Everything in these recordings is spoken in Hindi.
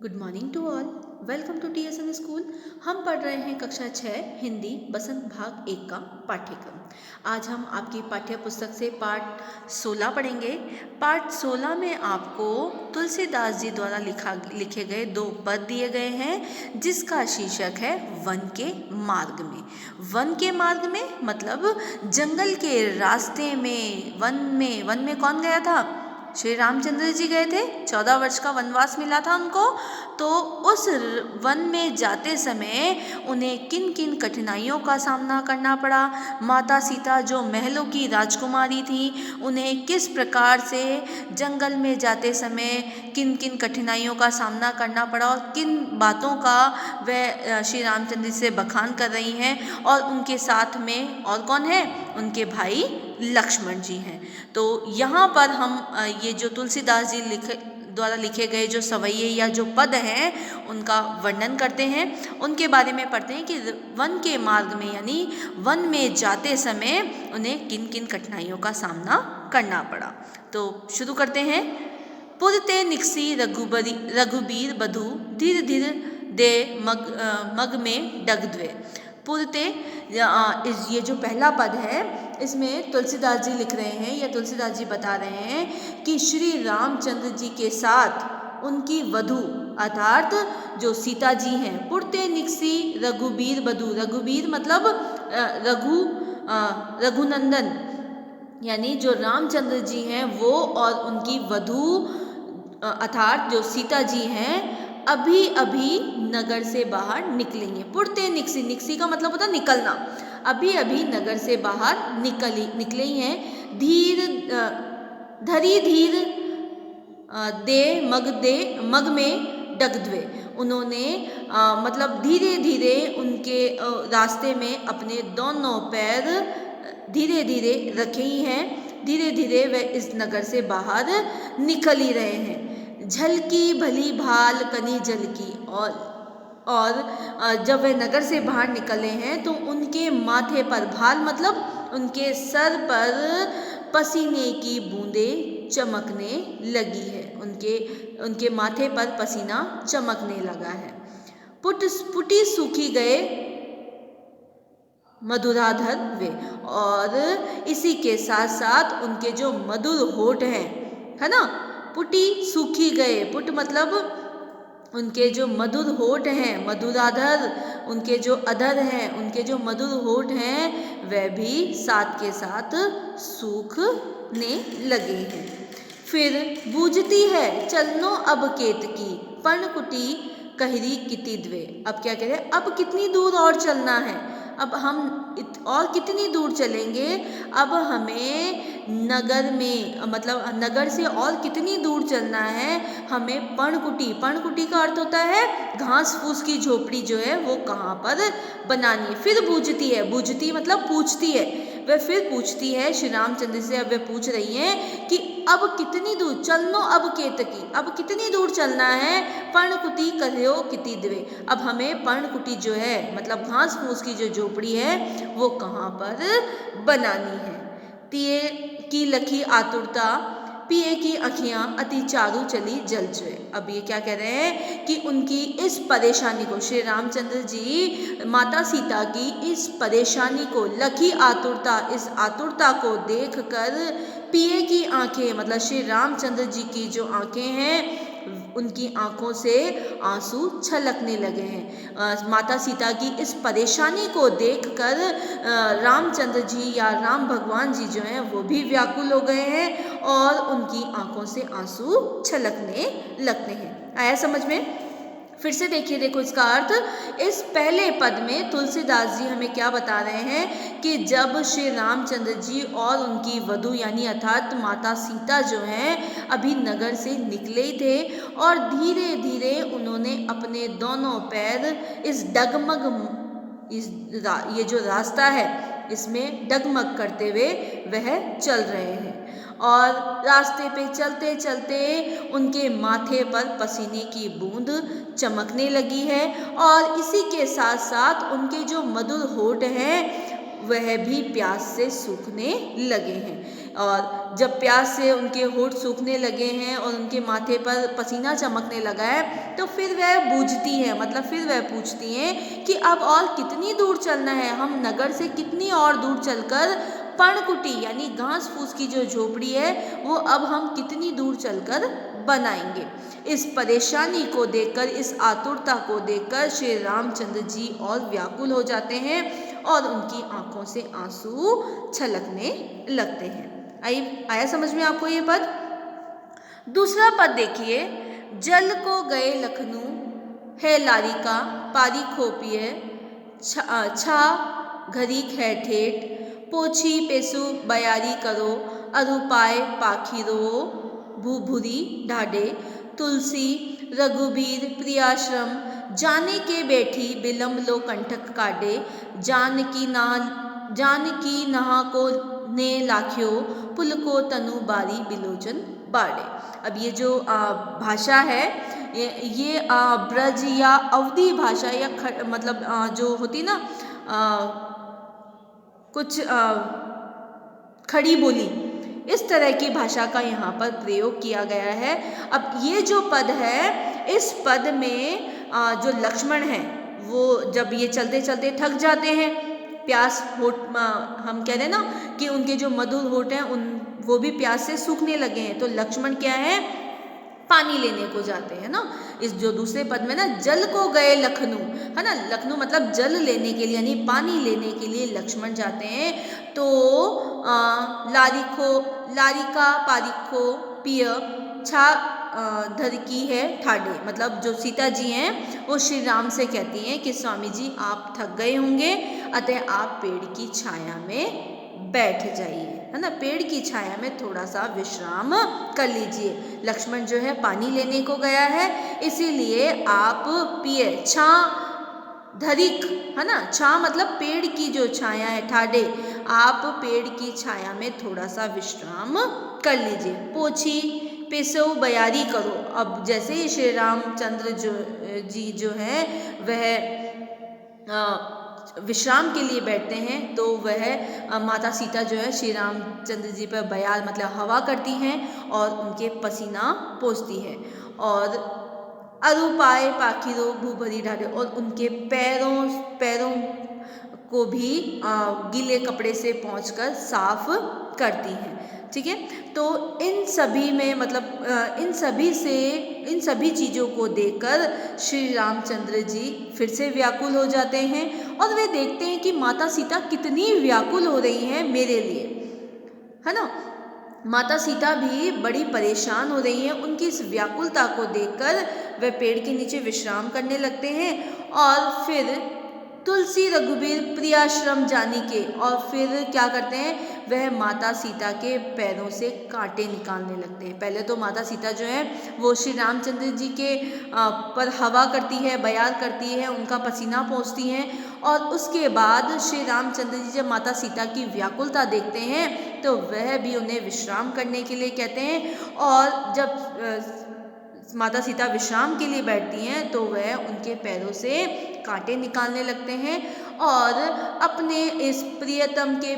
Good morning to all. Welcome to TSN school. हम पढ़ रहे हैं कक्षा 6 हिंदी बसंत भाग 1 का पाठ्यक्रम। आज हम आपकी पाठ्य पुस्तक से पाठ 16 पढ़ेंगे। पाठ 16 में आपको तुलसीदास जी द्वारा लिखे गए 2 पद दिए गए हैं, जिसका शीर्षक है वन के मार्ग में। वन के मार्ग में मतलब जंगल के रास्ते में, वन में कौन गया था? श्री रामचंद्र जी गए थे। 14 वर्ष का वनवास मिला था उनको। तो उस वन में जाते समय उन्हें किन किन कठिनाइयों का सामना करना पड़ा, माता सीता जो महलों की राजकुमारी थी उन्हें किस प्रकार से जंगल में जाते समय किन किन कठिनाइयों का सामना करना पड़ा और किन बातों का वह श्री रामचंद्र जी से बखान कर रही हैं। और उनके साथ में और कौन है? उनके भाई लक्ष्मण जी हैं। तो यहाँ पर हम ये जो तुलसीदास जी द्वारा लिखे गए जो सवैये या जो पद हैं उनका वर्णन करते हैं, उनके बारे में पढ़ते हैं कि वन के मार्ग में यानी वन में जाते समय उन्हें किन किन कठिनाइयों का सामना करना पड़ा। तो शुरू करते हैं। पुरते निकसी रघुबीर बधु धीर धीर दे मग में डगद्वे। पुरते ये जो पहला पद है इसमें तुलसीदास जी लिख रहे हैं या तुलसीदास जी बता रहे हैं कि श्री रामचंद्र जी के साथ उनकी वधु अर्थात जो सीता जी हैं, पुरते निकसी रघुबीर बधु। रघुबीर मतलब रघुनंदन यानी जो रामचंद्र जी हैं वो और उनकी वधु अर्थात जो सीता जी हैं अभी अभी नगर से बाहर निकलेंगे। पुरते निकसी, निकसी का मतलब होता है निकलना। अभी अभी नगर से बाहर निकले ही हैं। धरी धीर दे मग में डगद्वे। उन्होंने मतलब धीरे धीरे उनके रास्ते में अपने दोनों पैर धीरे धीरे रखे ही हैं। धीरे धीरे वे इस नगर से बाहर निकल ही रहे हैं। झलकी भली भाल कनी जलकी। और जब वे नगर से बाहर निकले हैं तो उनके माथे पर, भाल मतलब उनके सर पर पसीने की बूंदें चमकने लगी है। उनके माथे पर पसीना चमकने लगा है। पुटी सूखी गए मधुराधर वे। और इसी के साथ साथ उनके जो मधुर होठ हैं, है ना, पुटी सूखी गए। पुट मतलब उनके जो मधुर होठ हैं, मधुराधर उनके जो अधर हैं, उनके जो मधुर होठ हैं वह भी साथ के साथ सूखने लगे हैं। फिर बूझती है चलनो अब केतकी पर्णकुटी कहरी किति द्वे। अब क्या कह रहे हैं? अब कितनी दूर और चलना है? अब हम और कितनी दूर चलेंगे? अब हमें नगर में मतलब नगर से और कितनी दूर चलना है? हमें पर्णकुटी का अर्थ होता है घास फूस की झोपड़ी जो है वो कहाँ पर बनानी है। फिर बूझती है, बूझती मतलब पूछती है। वह फिर पूछती है श्री रामचंद्र से। अब वे पूछ रही हैं कि अब कितनी दूर चलनो अब केतकी, अब कितनी दूर चलना है? पर्णकुटी कहो किति द्वे। अब हमें पर्णकुटी जो है मतलब घास फूस की जो झोपड़ी है वो कहाँ पर बनानी है। तिये की लखी आतुरता पिए की अखियाँ अति चारू चली जलचुए। अब ये क्या कह रहे हैं कि उनकी इस परेशानी को, श्री रामचंद्र जी माता सीता की इस परेशानी को, लखी आतुरता, इस आतुरता को देखकर पिए की आंखें मतलब श्री रामचंद्र जी की जो आंखें हैं उनकी आंखों से आंसू छलकने लगे हैं। माता सीता की इस परेशानी को देखकर रामचंद्र जी या राम भगवान जी जो हैं वो भी व्याकुल हो गए हैं और उनकी आंखों से आंसू छलकने लगते हैं। आया समझ में? फिर से देखिए, देखो इसका अर्थ। इस पहले पद में तुलसीदास जी हमें क्या बता रहे हैं कि जब श्री रामचंद्र जी और उनकी वधु यानी अर्थात माता सीता जो हैं अभी नगर से निकले ही थे और धीरे धीरे उन्होंने अपने दोनों पैर इस ये जो रास्ता है इसमें डगमग करते हुए वह चल रहे हैं। और रास्ते पे चलते चलते उनके माथे पर पसीने की बूंद चमकने लगी है और इसी के साथ साथ उनके जो मधुर होठ हैं वह भी प्यास से सूखने लगे हैं। और जब प्यास से उनके होठ सूखने लगे हैं और उनके माथे पर पसीना चमकने लगा है तो फिर वह बूझती है, मतलब फिर वह पूछती हैं कि अब और कितनी दूर चलना है, हम नगर से कितनी और दूर चलकर पर्णकुटी यानी घास फूस की जो झोपड़ी है वो अब हम कितनी दूर चलकर बनाएंगे। इस परेशानी को देखकर, इस आतुरता को देखकर श्री रामचंद्र जी और व्याकुल हो जाते हैं और उनकी आंखों से आंसू छलकने लगते हैं। आया समझ में आपको ये पद? दूसरा पद देखिए, जल को गए लखनऊ है लारिका पारी खोपिए छा घरी है ठेठ पोछी पेसु बयारी करो अरुपाय पाखिरो भूभुरी ढाडे तुलसी रघुबीर प्रियाश्रम जाने के बैठी बिलम लो कंठक काटे जानकी नहा को ने लाख्यो पुल को तनु बारी बिलोचन बाड़े। अब ये जो भाषा है ये ब्रज या अवधी भाषा या मतलब जो होती ना कुछ खड़ी बोली, इस तरह की भाषा का यहाँ पर प्रयोग किया गया है। अब ये जो पद है, इस पद में जो लक्ष्मण हैं वो जब ये चलते चलते थक जाते हैं, प्यास होठ हम कह रहे हैं ना कि उनके जो मधुर होठ हैं वो भी प्यास से सूखने लगे हैं, तो लक्ष्मण क्या है, पानी लेने को जाते हैं ना। इस जो दूसरे पद में ना जल को गए लखनऊ है ना, लखनऊ मतलब जल लेने के लिए यानी पानी लेने के लिए लक्ष्मण जाते हैं। तो लारिका पारिखो पिय छा धरकी है ठाडे, मतलब जो सीता जी हैं वो श्री राम से कहती हैं कि स्वामी जी आप थक गए होंगे, अतः आप पेड़ की छाया में बैठ जाइए, है ना, पेड़ की छाया में थोड़ा सा विश्राम कर लीजिए। लक्ष्मण जो है पानी लेने को गया है, इसीलिए आप पिए छा धरिक है ना, छा मतलब पेड़ की जो छाया है, ठाडे आप पेड़ की छाया में थोड़ा सा विश्राम कर लीजिए। पोछी पेसो बयारी करो, अब जैसे ही श्री रामचंद्र जी जो है वह विश्राम के लिए बैठते हैं तो वह माता सीता जो है श्री रामचंद्र जी पर बयार मतलब हवा करती हैं और उनके पसीना पोंछती है, और अरुपाए पाखिरो भूभरी ढाडे, और उनके पैरों को भी गीले कपड़े से पोंछकर साफ करती हैं। ठीक है, तो इन सभी में मतलब इन सभी चीज़ों को देखकर श्री रामचंद्र जी फिर से व्याकुल हो जाते हैं और वे देखते हैं कि माता सीता कितनी व्याकुल हो रही हैं मेरे लिए, है ना। माता सीता भी बड़ी परेशान हो रही हैं, उनकी इस व्याकुलता को देखकर वे पेड़ के नीचे विश्राम करने लगते हैं और फिर तुलसी रघुबीर प्रियाश्रम जानी के, और फिर क्या करते हैं, वह माता सीता के पैरों से कांटे निकालने लगते हैं। पहले तो माता सीता जो है वो श्री रामचंद्र जी के पर हवा करती है, बयार करती है, उनका पसीना पोंछती हैं, और उसके बाद श्री रामचंद्र जी जब माता सीता की व्याकुलता देखते हैं तो वह भी उन्हें विश्राम करने के लिए कहते हैं, और जब माता सीता विश्राम के लिए बैठती हैं तो वह उनके पैरों से कांटे निकालने लगते हैं और अपने इस प्रियतम के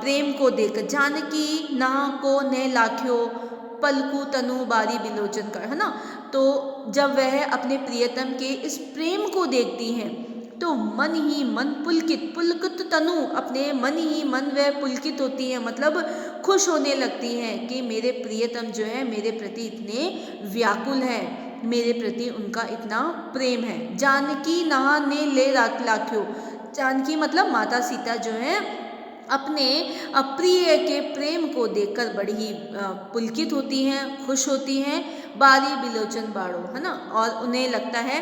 प्रेम को देख जानकी नहा को ने लाख्यो पलकू तनु बारी बिलोचन कर, है ना। तो जब वह अपने प्रियतम के इस प्रेम को देखती हैं तो मन ही मन पुलकित तनु, अपने मन ही मन वह पुलकित होती हैं, मतलब खुश होने लगती हैं कि मेरे प्रियतम जो है मेरे प्रति इतने व्याकुल हैं, मेरे प्रति उनका इतना प्रेम है। जानकी नहा ने ले लाख्यो, जानकी मतलब माता सीता जो है अपने प्रिय के प्रेम को देखकर बड़ी ही पुलकित होती हैं, खुश होती हैं। बारी बिलोचन बाड़ो, है ना, और उन्हें लगता है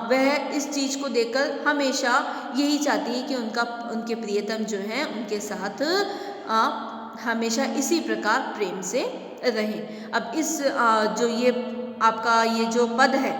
वह इस चीज़ को देखकर हमेशा यही चाहती है कि उनके प्रियतम जो हैं उनके साथ हमेशा इसी प्रकार प्रेम से रहें। अब इस जो ये आपका ये जो पद है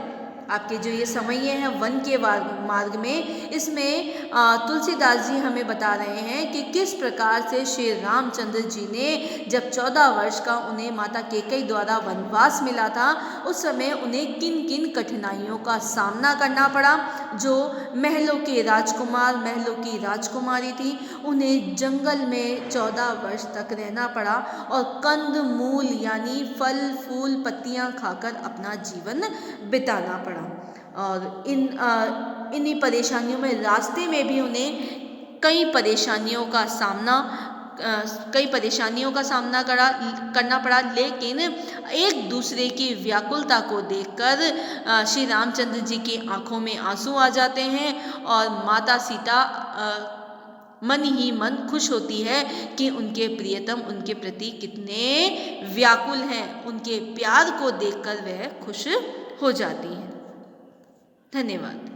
आपके जो ये समय हैं वन के मार्ग में, इसमें तुलसीदास जी हमें बता रहे हैं कि किस प्रकार से श्री रामचंद्र जी ने जब 14 वर्ष का उन्हें माता कैकेयी द्वारा वनवास मिला था, उस समय उन्हें किन किन कठिनाइयों का सामना करना पड़ा। जो महलों के राजकुमार, महलों की राजकुमारी थी, उन्हें जंगल में 14 वर्ष तक रहना पड़ा और कंद मूल यानी फल फूल पत्तियां खाकर अपना जीवन बिताना पड़ा। और इन्हीं परेशानियों में रास्ते में भी उन्हें कई परेशानियों का सामना करना पड़ा, लेकिन एक दूसरे की व्याकुलता को देखकर श्री रामचंद्र जी की आंखों में आंसू आ जाते हैं और माता सीता मन ही मन खुश होती है कि उनके प्रियतम उनके प्रति कितने व्याकुल हैं। उनके प्यार को देखकर वह खुश हो जाती हैं। धन्यवाद।